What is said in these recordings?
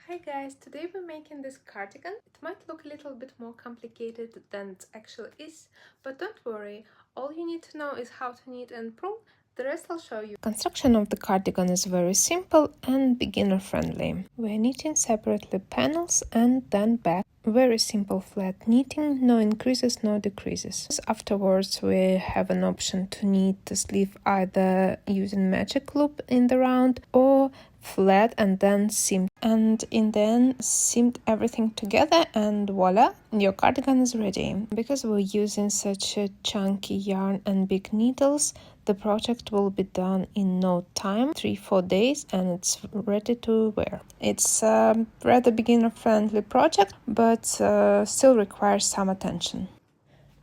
Hi guys, today we're making this cardigan. It might look a little bit more complicated than it actually is, but don't worry, all you need to know is how to knit and purl. The rest I'll show you. Construction of the cardigan is very simple and beginner friendly. We're knitting separately panels and then back. Very simple flat knitting, no increases, no decreases. Afterwards we have an option to knit the sleeve either using magic loop in the round or flat and then seam, and in the end seamed everything together and voila, your cardigan is ready. Because we're using such a chunky yarn and big needles, the project will be done in no time, 3-4 days, and it's ready to wear. It's a rather beginner friendly project, but still requires some attention.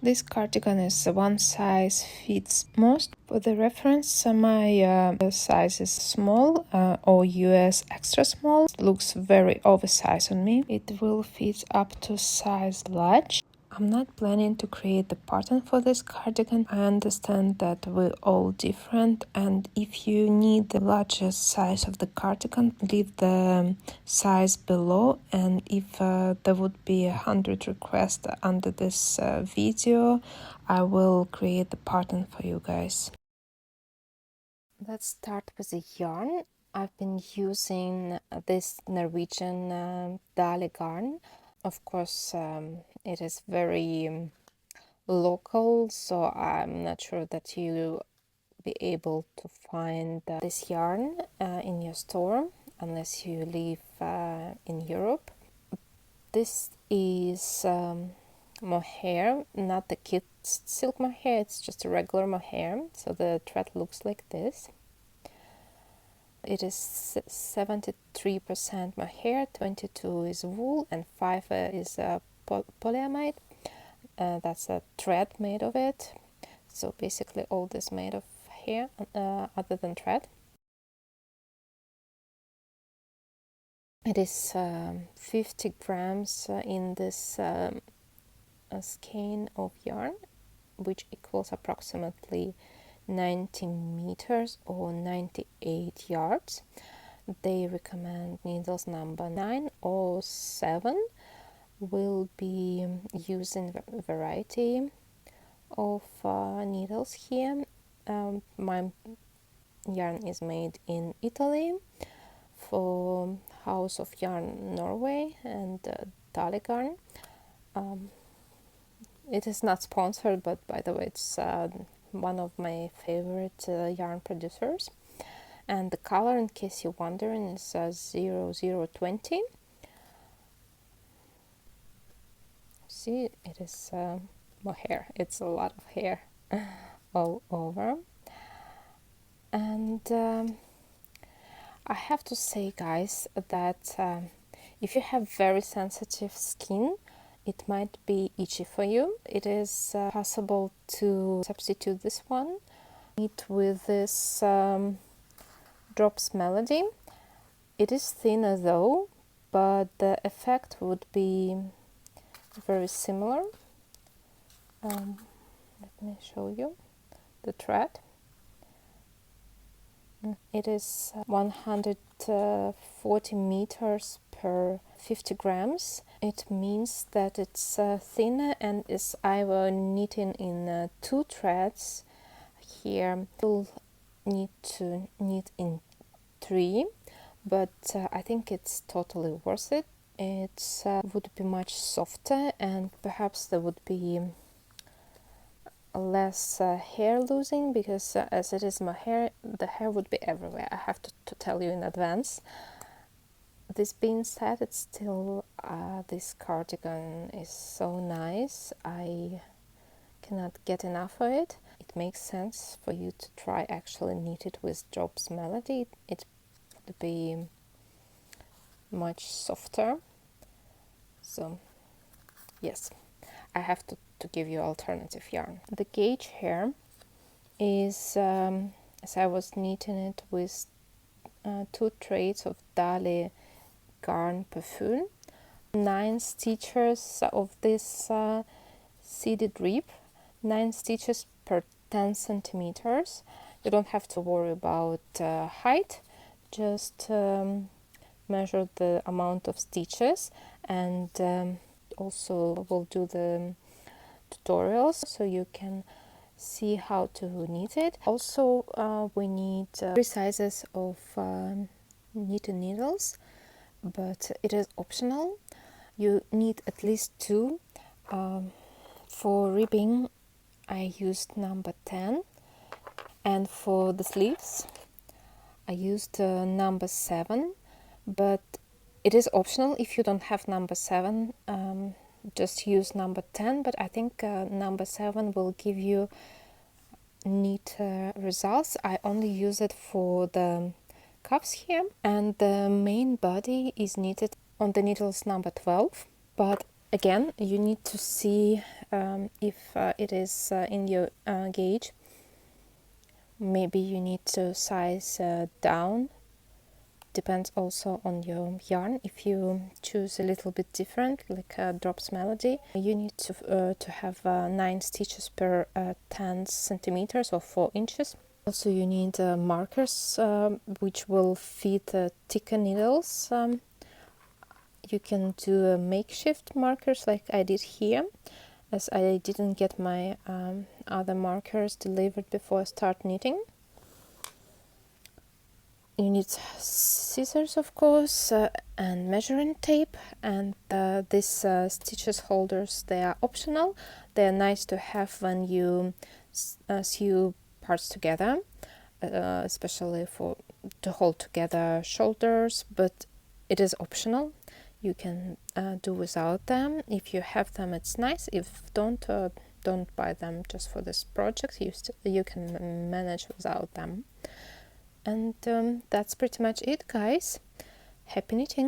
This cardigan is one size fits most. For the reference, my size is small or US extra small. It looks very oversized on me. It will fit up to size large. I'm not planning to create the pattern for this cardigan. I understand that we're all different, and if you need the largest size of the cardigan, leave the size below, and if there would be 100 requests under this video, I will create the pattern for you guys. Let's start with the yarn. I've been using this Norwegian Dali Garn. Of course, it is very local, so I'm not sure that you'll be able to find this yarn in your store unless you live in Europe. This is Mohair, not the kid silk mohair, it's just a regular mohair, so the thread looks like this. It is 73% mohair, 22 is wool, and 5 is polyamide. That's a thread made of it. So basically all this made of hair other than thread. It is 50 grams in this skein of yarn, which equals approximately 90 meters or 98 yards. They recommend needles number 9 or 7. We'll be using a variety of needles here. My yarn is made in Italy for House of Yarn Norway and Dali Garn. It is not sponsored, but by the way, it's one of my favorite yarn producers. And the color, in case you're wondering, is 0020. See, it is mohair. It's a lot of hair all over. And I have to say, guys, that if you have very sensitive skin, it might be itchy for you. It is possible to substitute this one. Knit with this Drops Melody. It is thinner though, but the effect would be very similar. Let me show you the thread. It is 140 meters per 50 grams. It means that it's thinner and is either knitting in 2 threads. Here you'll need to knit in 3, but I think it's totally worth it. It would be much softer, and perhaps there would be less hair losing, because as it is my hair, the hair would be everywhere. I have to tell you in advance. This being said, it's still this cardigan is so nice. I cannot get enough of it. It makes sense for you to try actually knit it with Drops Melody. It would be much softer. So yes, I have to give you alternative yarn. The gauge here is, as I was knitting it with 2 threads of Dali Garn Påfugl, 9 stitches of this seeded rib, 9 stitches per 10 centimeters. You don't have to worry about height, just measure the amount of stitches, and also will do the tutorials so you can see how to knit it. Also we need 3 sizes of knitting needles, but it is optional. You need at least 2. For ribbing I used number 10, and for the sleeves I used number 7, but it is optional. If you don't have number 7, just use number 10, but I think number 7 will give you neat results. I only use it for the cuffs here, and the main body is knitted on the needles number 12, but again you need to see if it is in your gauge. Maybe you need to size down. Depends also on your yarn. If you choose a little bit different, like Drops Melody, you need to have 9 stitches per 10 centimeters or 4 inches. Also you need markers which will fit thicker needles. You can do makeshift markers like I did here, as I didn't get my other markers delivered before I start knitting. You need scissors, of course, and measuring tape, and these stitches holders, they are optional. They are nice to have when you sew parts together, especially to hold together shoulders, but it is optional. You can do without them. If you have them, it's nice. If don't buy them just for this project. You can manage without them. And that's pretty much it, guys. Happy knitting!